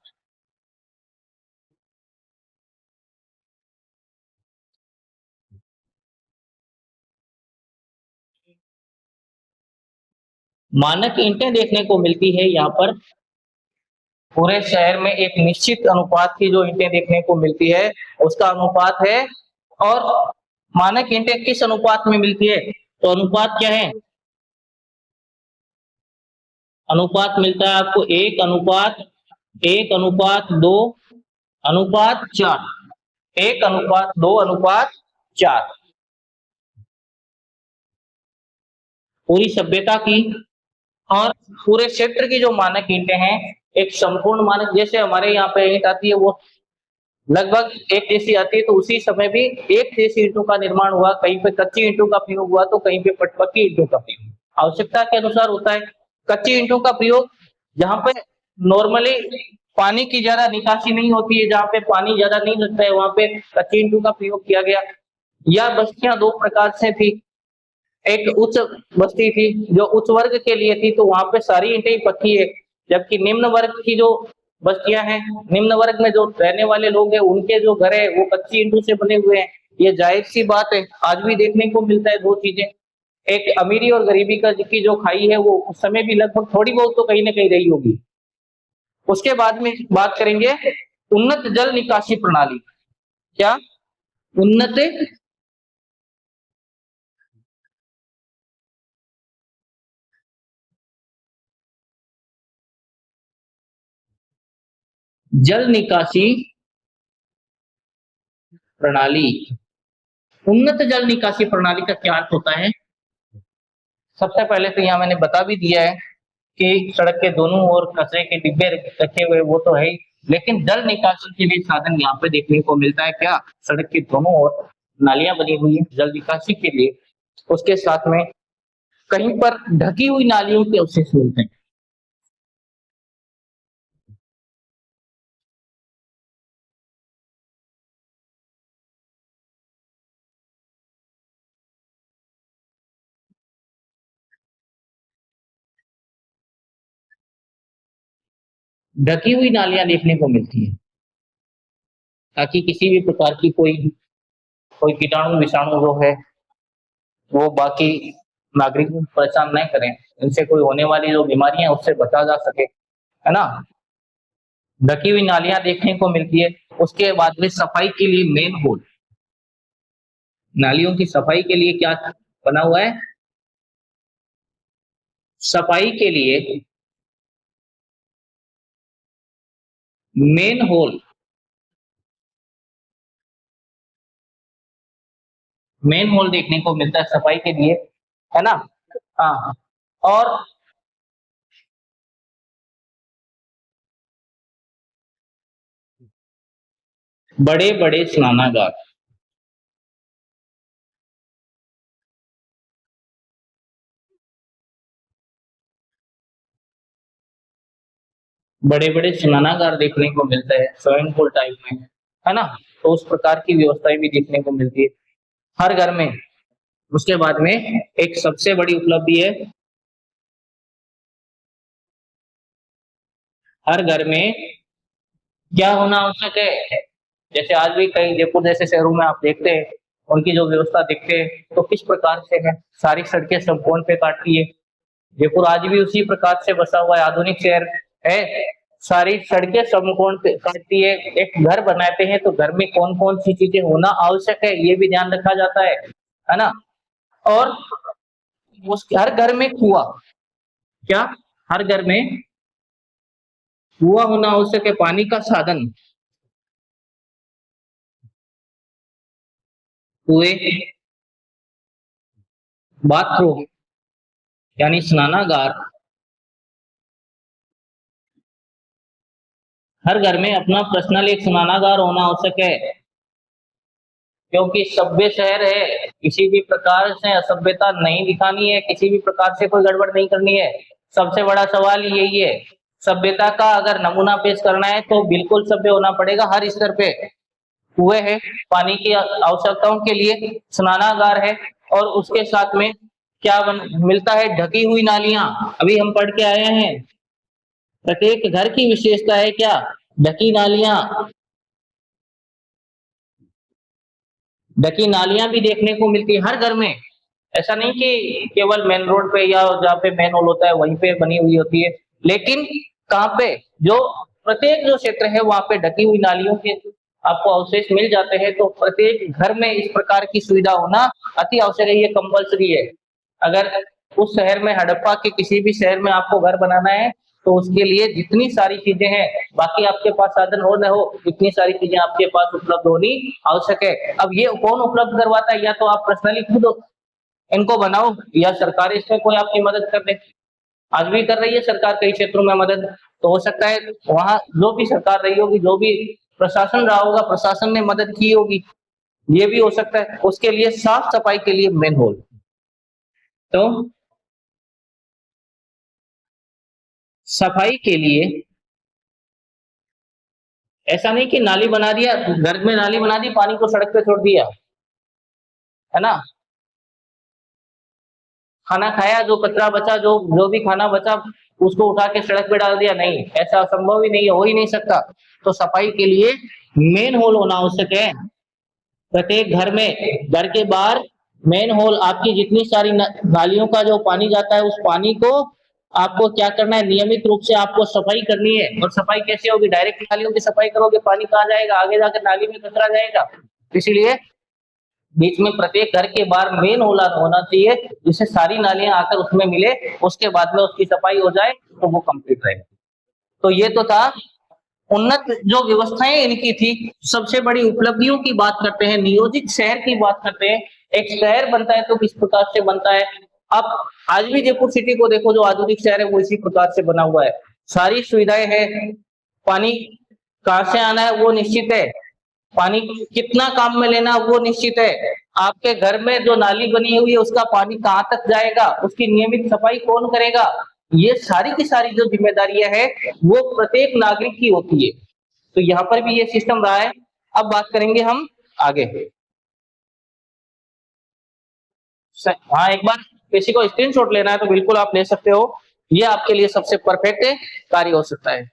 मानक ईंटें देखने को मिलती है यहाँ पर। पूरे शहर में एक निश्चित अनुपात की जो ईंटें देखने को मिलती है उसका अनुपात है। और मानक ईंटें किस अनुपात में मिलती है? तो अनुपात क्या है? अनुपात मिलता है आपको 1:1:2 अनुपात 4। 1:2:4। पूरी सभ्यता की और पूरे क्षेत्र की जो मानक ईंटें हैं, एक संपूर्ण मानक, जैसे हमारे यहाँ पे ईंट आती है वो लगभग एक जैसी आती है, तो उसी समय भी एक जैसी ईंटों का निर्माण हुआ। कहीं पे कच्ची ईंटों का प्रयोग हुआ तो कहीं पे पक्की ईंटों का प्रयोग आवश्यकता के अनुसार होता है। कच्ची ईंटों का प्रयोग जहाँ पे नॉर्मली पानी की ज्यादा निकासी नहीं होती है, जहाँ पे पानी ज्यादा नहीं लगता है, वहां पे कच्ची ईंटों का प्रयोग किया गया। या बस्तियां दो प्रकार से थी। एक उच्च बस्ती थी जो उच्च वर्ग के लिए थी, तो वहां पे सारी ईंटें ही पक्की है। जबकि निम्न वर्ग की जो बस्तियां हैं, निम्न वर्ग में जो रहने वाले लोग हैं, उनके जो घर है वो कच्ची ईंटों से बने हुए हैं। ये जाहिर सी बात है, आज भी देखने को मिलता है। दो चीजें, एक अमीरी और गरीबी का की जो खाई है वो उस समय भी लगभग थोड़ी बहुत तो कहीं ना कहीं रही होगी। उसके बाद में बात करेंगे उन्नत जल निकासी प्रणाली। क्या? उन्नत जल निकासी प्रणाली। उन्नत जल निकासी प्रणाली का क्या अर्थ होता है? सबसे पहले तो यहाँ मैंने बता भी दिया है कि सड़क के दोनों ओर कचरे के डिब्बे रखे हुए, वो तो है ही, लेकिन जल निकासी के लिए साधन यहाँ पे देखने को मिलता है। क्या? सड़क के दोनों ओर नालियां बनी हुई है जल निकासी के लिए। उसके साथ में कहीं पर ढकी हुई नालियों के अवशेष मिलते हैं। ढकी हुई नालियां देखने को मिलती है ताकि किसी भी प्रकार की कोई कोई कीटाणु विषाणु जो है वो बाकी नागरिकों को परेशान नहीं करें, इनसे कोई होने वाली जो बीमारियां उससे बचा जा सके, है ना। ढकी हुई नालियां देखने को मिलती है। उसके बाद में सफाई के लिए मेन होल। नालियों की सफाई के लिए क्या बना हुआ है? सफाई के लिए मेन होल। मेन होल देखने को मिलता है सफाई के लिए, है ना। हाँ। और बड़े बड़े स्नानागार। बड़े बड़े स्नानागार देखने को मिलता है स्विमिंग पूल टाइप में, है ना। तो उस प्रकार की व्यवस्थाएं भी देखने को मिलती है हर घर में। उसके बाद में एक सबसे बड़ी उपलब्धि है, हर घर में क्या होना आवश्यक है? जैसे आज भी कई जयपुर जैसे शहरों में आप देखते हैं, उनकी जो व्यवस्था देखते हैं तो किस प्रकार से है, सारी सड़कें समकोण पे काटती है। जयपुर आज भी उसी प्रकार से बसा हुआ है, आधुनिक शहर है। सारी सड़कें समकोण पे काटती है। एक घर बनाते हैं तो घर में कौन कौन सी चीजें होना आवश्यक है ये भी ध्यान रखा जाता है ना। और उस हर घर में कुआं। क्या? हर घर में कुआं होना आवश्यक है, पानी का साधन। कुएं, बाथरूम यानी स्नानागार। हर घर में अपना पर्सनल एक स्नानागार होना आवश्यक है। क्योंकि सभ्य शहर है, किसी भी प्रकार से असभ्यता नहीं दिखानी है, किसी भी प्रकार से कोई गड़बड़ नहीं करनी है। सबसे बड़ा सवाल यही है। सभ्यता का अगर नमूना पेश करना है तो बिल्कुल सभ्य होना पड़ेगा हर स्तर पे। कुएं है, पानी की आवश्यकताओं के लिए स्नानागार है, और उसके साथ में क्या मिलता है, ढकी हुई नालियां। अभी हम पढ़ के आए हैं, प्रत्येक घर की विशेषता है क्या, ढकी नालियां। ढकी नालियां भी देखने को मिलती है हर घर में। ऐसा नहीं कि केवल मेन रोड पे या जहाँ पे मेन होल होता है वहीं पे बनी हुई होती है, लेकिन कहाँ पे, जो प्रत्येक जो क्षेत्र है वहां पे ढकी हुई नालियों के आपको अवशेष मिल जाते हैं। तो प्रत्येक घर में इस प्रकार की सुविधा होना अति आवश्यक है, ये कंपल्सरी है। अगर उस शहर में, हड़प्पा के किसी भी शहर में आपको घर बनाना है तो उसके लिए जितनी सारी चीजें हैं, बाकी आपके पास साधन हो न हो, इतनी सारी चीजें आपके पास उपलब्ध होनी आवश्यक है। अब ये कौन उपलब्ध करवाता है, या तो आप पर्सनली खुद इनको बनाओ, या सरकार इसमें कोई आपकी मदद कर दे। आज भी कर रही है सरकार कई क्षेत्रों में मदद। तो हो सकता है वहां जो भी सरकार रही होगी, जो भी प्रशासन रहा होगा, प्रशासन ने मदद की होगी, ये भी हो सकता है। उसके लिए साफ सफाई के लिए मेन होल। तो सफाई के लिए ऐसा नहीं कि नाली बना दिया, घर में नाली बना दी, पानी को सड़क पे छोड़ दिया, है ना। खाना खाया, जो कचरा बचा, जो जो भी खाना बचा, उसको उठा के सड़क पे डाल दिया, नहीं, ऐसा संभव ही नहीं है, हो ही नहीं सकता। तो सफाई के लिए मेन होल होना आवश्यक है प्रत्येक घर में। घर के बाहर मेन होल, आपकी जितनी सारी नालियों का जो पानी जाता है, उस पानी को आपको क्या करना है, नियमित रूप से आपको सफाई करनी है। और सफाई कैसे होगी, डायरेक्ट नालियों की सफाई करोगे, पानी कहाँ जाएगा, आगे जाकर नाली में कचरा जाएगा। इसीलिए बीच में प्रत्येक घर के बाहर मेन होल होना चाहिए, जिससे सारी नालियां आकर उसमें मिले, उसके बाद में उसकी सफाई हो जाए तो वो कंप्लीट रहेगा। तो ये तो था उन्नत जो व्यवस्थाएं इनकी थी। सबसे बड़ी उपलब्धियों की बात करते हैं, नियोजित शहर की बात करते हैं। एक शहर बनता है तो किस प्रकार से बनता है। अब आज भी जयपुर सिटी को देखो, जो आधुनिक शहर है वो इसी प्रकार से बना हुआ है। सारी सुविधाएं हैं, पानी कहाँ से आना है वो निश्चित है, पानी कितना काम में लेना वो निश्चित है, आपके घर में जो नाली बनी हुई है उसका पानी कहाँ तक जाएगा, उसकी नियमित सफाई कौन करेगा, ये सारी की सारी जो जिम्मेदारियां है वो प्रत्येक नागरिक की होती है। तो यहाँ पर भी ये सिस्टम रहा है। अब बात करेंगे हम आगे। हाँ, एक बार किसी को स्क्रीनशॉट लेना है तो बिल्कुल आप ले सकते हो, ये आपके लिए सबसे परफेक्ट कार्य हो सकता है।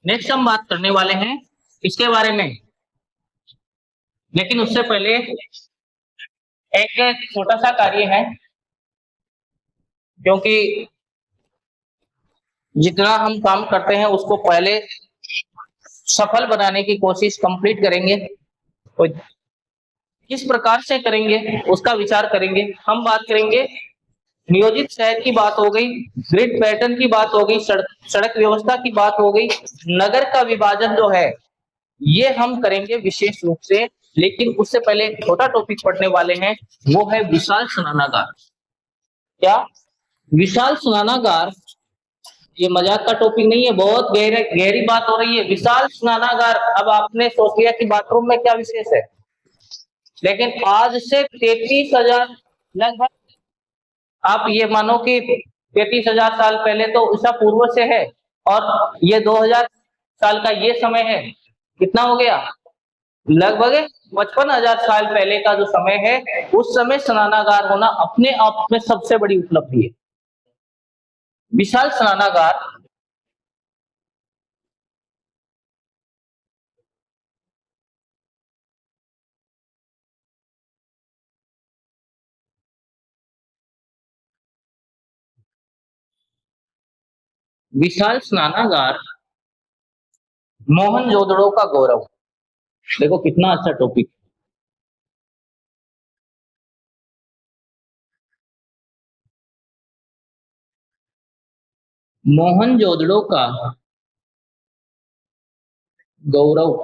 नेक्स्ट हम बात करने वाले हैं इसके बारे में, लेकिन उससे पहले एक छोटा सा कार्य है, क्योंकि जितना हम काम करते हैं उसको पहले सफल बनाने की कोशिश कंप्लीट करेंगे। तो किस प्रकार से करेंगे उसका विचार करेंगे। हम बात करेंगे, नियोजित शहर की बात हो गई, ग्रिड पैटर्न की बात हो गई, सड़क व्यवस्था की बात हो गई, नगर का विभाजन जो है ये हम करेंगे विशेष रूप से। लेकिन उससे पहले एक छोटा टॉपिक पढ़ने वाले हैं, वो है विशाल स्नानागार। क्या विशाल स्नानागार, ये मजाक का टॉपिक नहीं है, बहुत गहरी बात हो रही है। विशाल स्नानागार, अब आपने सोच लिया कि बाथरूम में क्या विशेष है, लेकिन आज से 33,000 लगभग, आप ये मानो कि 33,000 साल पहले तो ईसा पूर्व से है, और ये 2000 साल का ये समय है, कितना हो गया, लगभग 55,000 साल पहले का जो समय है, उस समय स्नानागार होना अपने आप में सबसे बड़ी उपलब्धि है। विशाल स्नानागार, विशाल स्नानागार मोहनजोदड़ो का गौरव। देखो कितना अच्छा टॉपिक। मोहनजोदड़ो का गौरव,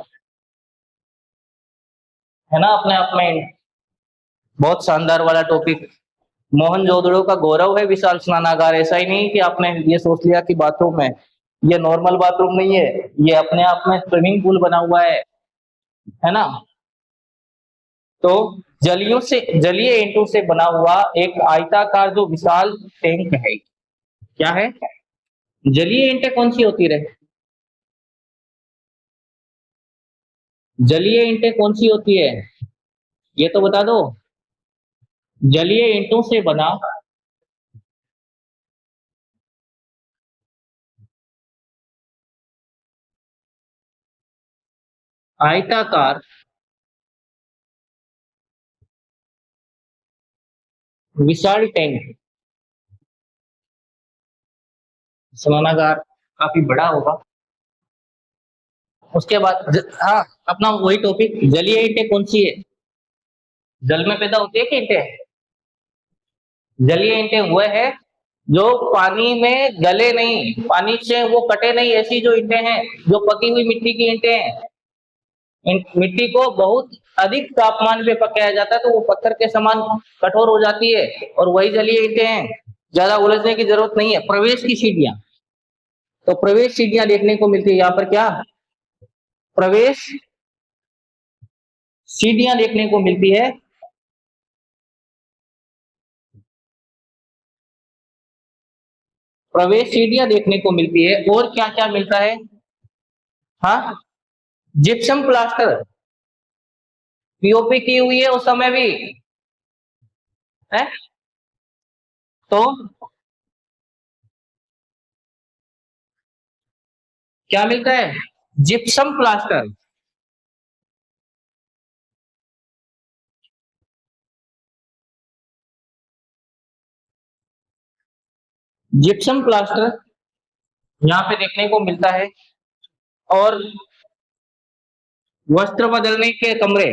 है ना, अपने आप में बहुत शानदार वाला टॉपिक। मोहनजोदड़ो का गौरव है विशाल स्नानागार। ऐसा ही नहीं कि आपने ये सोच लिया कि बाथरूम है, ये नॉर्मल बाथरूम नहीं है, ये अपने आप में स्विमिंग पूल बना हुआ है ना। तो जलीय ईंटों से बना हुआ एक आयताकार जो विशाल टैंक है, क्या है? जलीय ईंटें कौन सी होती रहे? जलीय ईंटें कौन सी होती है, ये तो बता दो। जलीय ईंटों से बना आयताकार विशाल टैंक, स्नानागार काफी बड़ा होगा। उसके बाद हाँ, अपना वही टॉपिक, जलीय ईंटें कौन सी है? जल में पैदा होती है कि ईंटें? जलीय ईंटें वह है जो पानी में गले नहीं, पानी से वो कटे नहीं, ऐसी जो ईंटें हैं, जो पकी हुई मिट्टी की ईंटें हैं। मिट्टी को बहुत अधिक तापमान पे पकाया जाता है तो वो पत्थर के समान कठोर हो जाती है, और वही जलीय ईंटें हैं। ज्यादा उलझने की जरूरत नहीं है। प्रवेश की सीढ़ियां, तो प्रवेश सीढ़ियां देखने को मिलती है यहाँ पर, क्या? प्रवेश सीढ़ियां देखने को मिलती है। प्रवेश सीढ़ियां देखने को मिलती है, और क्या क्या मिलता है? हाँ, जिप्सम प्लास्टर, पीओपी की हुई है उस समय भी है। तो क्या मिलता है? Gypsum plaster. जिप्सम प्लास्टर यहाँ पे देखने को मिलता है। और वस्त्र बदलने के कमरे,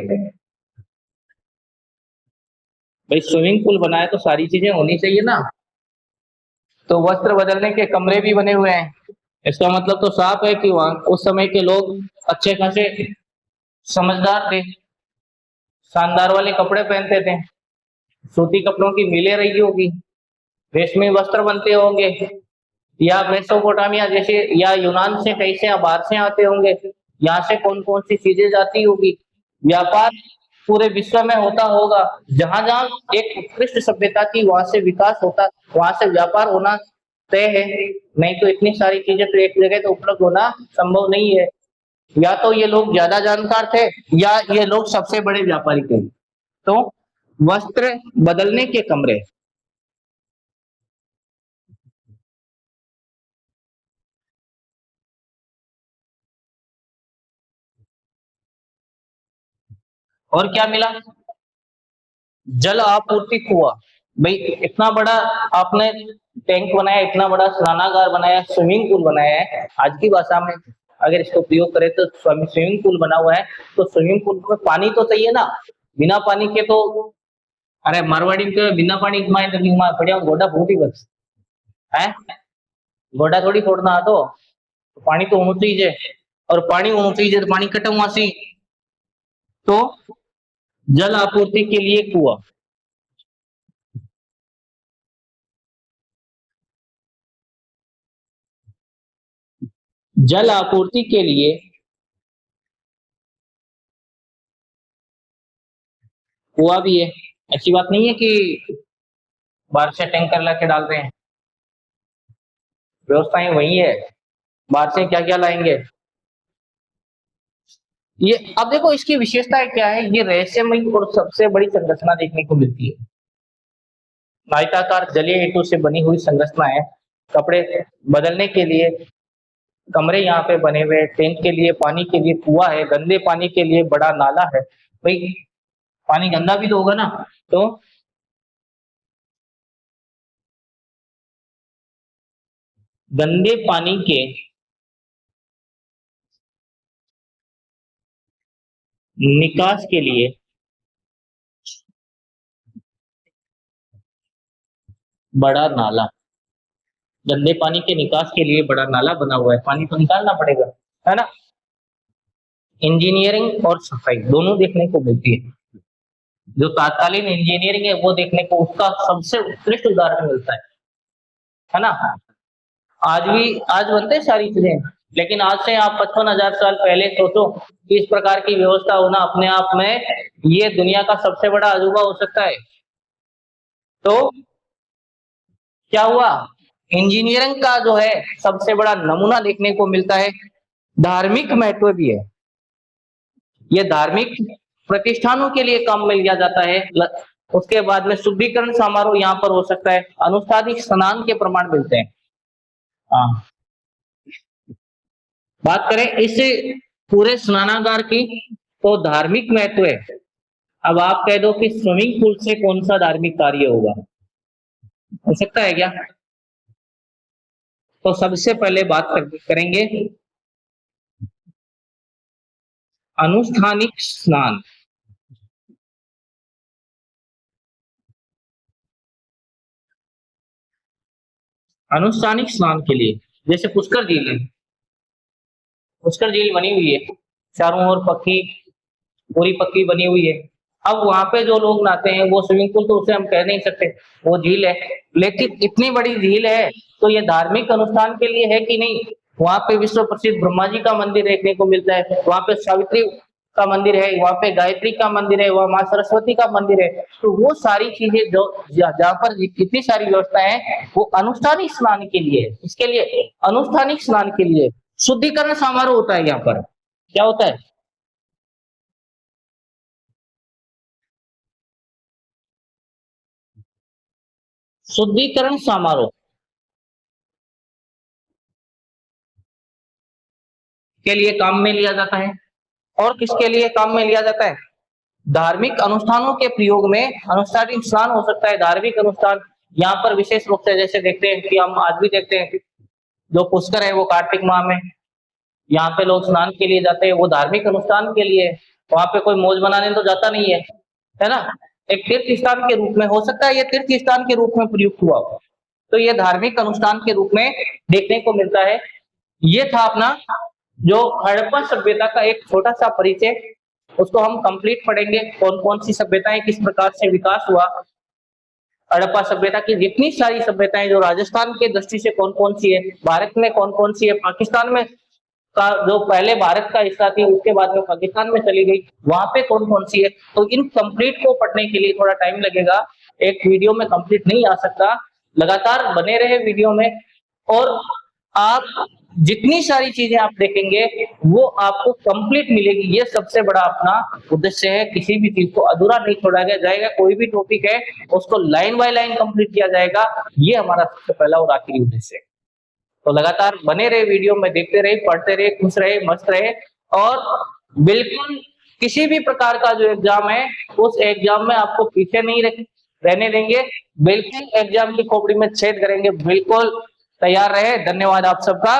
भाई स्विमिंग पूल बनाए तो सारी चीजें होनी चाहिए ना। तो वस्त्र बदलने के कमरे भी बने हुए हैं। इसका मतलब तो साफ है कि वहां उस समय के लोग अच्छे खासे समझदार थे, शानदार वाले कपड़े पहनते थे, सूती कपड़ों की मिलें रही होगी, रेशमी वस्त्र बनते होंगे, या मेसोपोटामिया जैसे या यूनान से कहीं से या बाहर से आते होंगे, यहाँ से कौन कौन सी चीजें जाती होगी। व्यापार पूरे विश्व में होता होगा, जहां जहां एक उत्कृष्ट सभ्यता की वहां से विकास होता, वहां से व्यापार होना तय है। नहीं तो इतनी सारी चीजें तो एक जगह तो उपलब्ध होना संभव नहीं है। या तो ये लोग ज्यादा जानकार थे, या ये लोग सबसे बड़े व्यापारी थे। तो वस्त्र बदलने के कमरे, और क्या मिला? जल आपूर्ति कुआं। भाई इतना बड़ा आपने टैंक बनाया, इतना बड़ा स्नानागार बनाया, स्विमिंग पूल बनाया है, आज की भाषा में अगर इसको प्रयोग करें तो स्विमिंग पूल बना हुआ है। तो स्विमिंग पूल में पानी तो चाहिए ना, बिना पानी के तो, अरे मारवाड़ी के बिना पानी में बढ़िया गोडा फूटी बस है, गोडा थोड़ी फोड़ना तो पानी तो होना चाहिए, और पानी होना चाहिए तो पानी कटा हुआ सी। तो जल आपूर्ति के लिए कुआं, जल आपूर्ति के लिए कुआं भी है। ऐसी बात नहीं है कि बाहर से टैंकर लाके डाल रहे हैं, व्यवस्थाएं वही है। बाहर से क्या क्या लाएंगे? ये अब देखो इसकी विशेषताएं क्या है। ये रहस्यमयी और सबसे बड़ी संरचना देखने को मिलती है। आयताकार जलीय ईंटों से बनी हुई संरचना है। कपड़े बदलने के लिए कमरे यहाँ पे बने हुए, टैंक के लिए, पानी के लिए कुआं है, गंदे पानी के लिए बड़ा नाला है। भाई पानी गंदा भी तो होगा ना, तो गंदे पानी के निकास के लिए बड़ा नाला, गंदे पानी के निकास के लिए बड़ा नाला बना हुआ है, पानी तो निकालना पड़ेगा, है ना। इंजीनियरिंग और सफाई दोनों देखने को मिलती है। जो तात्कालीन इंजीनियरिंग है वो देखने को उसका सबसे उत्कृष्ट उदाहरण मिलता है ना। आज बनते हैं सारी चीजें, लेकिन आज से आप 55,000 साल पहले सोचो कि इस प्रकार की व्यवस्था होना अपने आप में ये दुनिया का सबसे बड़ा अजूबा हो सकता है। तो क्या हुआ, इंजीनियरिंग का जो है सबसे बड़ा नमूना देखने को मिलता है। धार्मिक महत्व भी है, ये धार्मिक प्रतिष्ठानों के लिए काम में लिया जाता है। उसके बाद में शुद्धिकरण समारोह यहाँ पर हो सकता है, अनुष्ठानिक स्नान के प्रमाण मिलते हैं। हाँ, बात करें इस पूरे स्नानागार की तो धार्मिक महत्व है। अब आप कह दो कि स्विमिंग पूल से कौन सा धार्मिक कार्य होगा, हो सकता है क्या? तो सबसे पहले बात करेंगे अनुष्ठानिक स्नान। अनुष्ठानिक स्नान के लिए जैसे पुष्कर झील है, पुष्कर झील बनी हुई है, चारों ओर पक्की, पूरी पक्की बनी हुई है। अब वहां पे जो लोग नहाते हैं वो स्विमिंग पूल तो उसे हम कह नहीं सकते, वो झील है, लेकिन इतनी बड़ी झील है तो ये धार्मिक अनुष्ठान के लिए है कि नहीं? वहां पे विश्व प्रसिद्ध ब्रह्मा जी का मंदिर देखने को मिलता है, वहां पे सावित्री का मंदिर है, वहां पे गायत्री का मंदिर है, वहां माँ सरस्वती का मंदिर है। तो वो सारी चीजें जो जहाँ पर कितनी सारी व्यवस्थाएं हैं वो अनुष्ठानिक स्नान के लिए है। इसके लिए अनुष्ठानिक स्नान के लिए शुद्धिकरण समारोह होता है। यहाँ पर क्या होता है? शुद्धिकरण समारोह के लिए काम में लिया जाता है। और किसके लिए काम में लिया जाता है? धार्मिक अनुष्ठानों के प्रयोग में अनुष्ठानिक स्नान हो सकता है। धार्मिक अनुष्ठान यहाँ पर विशेष रूप से जैसे देखते हैं कि हम आज भी देखते हैं जो पुष्कर है वो कार्तिक माह में यहाँ पे लोग स्नान के लिए जाते हैं, वो धार्मिक अनुष्ठान के लिए। वहां पे कोई मौज बनाने तो जाता नहीं है ना। एक तीर्थ स्थान के रूप में हो सकता है, ये तीर्थ स्थान के रूप में प्रयुक्त हुआ हो, तो ये धार्मिक अनुष्ठान के रूप में देखने को मिलता है। ये था अपना जो हड़प्पा सभ्यता का एक छोटा सा परिचय, उसको हम कंप्लीट पढ़ेंगे, कौन कौन सी सभ्यताएं किस प्रकार से विकास हुआ। हड़प्पा सभ्यता की जितनी सारी सभ्यताएं जो राजस्थान के दृष्टि से कौन कौन सी है, भारत में कौन कौन सी है, पाकिस्तान में का जो पहले भारत का हिस्सा थी उसके बाद में पाकिस्तान में चली गई, वहां पे कौन कौन सी है। तो इन कंप्लीट को पढ़ने के लिए थोड़ा टाइम लगेगा, एक वीडियो में कंप्लीट नहीं आ सकता। लगातार बने रहे वीडियो में, और आप जितनी सारी चीजें आप देखेंगे वो आपको कंप्लीट मिलेगी। ये सबसे बड़ा अपना उद्देश्य है, किसी भी चीज को अधूरा नहीं छोड़ा जाएगा। कोई भी टॉपिक है उसको लाइन बाय लाइन कंप्लीट किया जाएगा, ये हमारा सबसे पहला और आखिरी उद्देश्य है। तो लगातार बने रहे वीडियो में, देखते रहे, पढ़ते रहे, खुश रहे, मस्त रहे, और बिल्कुल किसी भी प्रकार का जो एग्जाम है उस एग्जाम में आपको पीछे नहीं रहने देंगे, बिल्कुल एग्जाम की खोपड़ी में छेद करेंगे। बिल्कुल तैयार रहे। धन्यवाद आप सबका।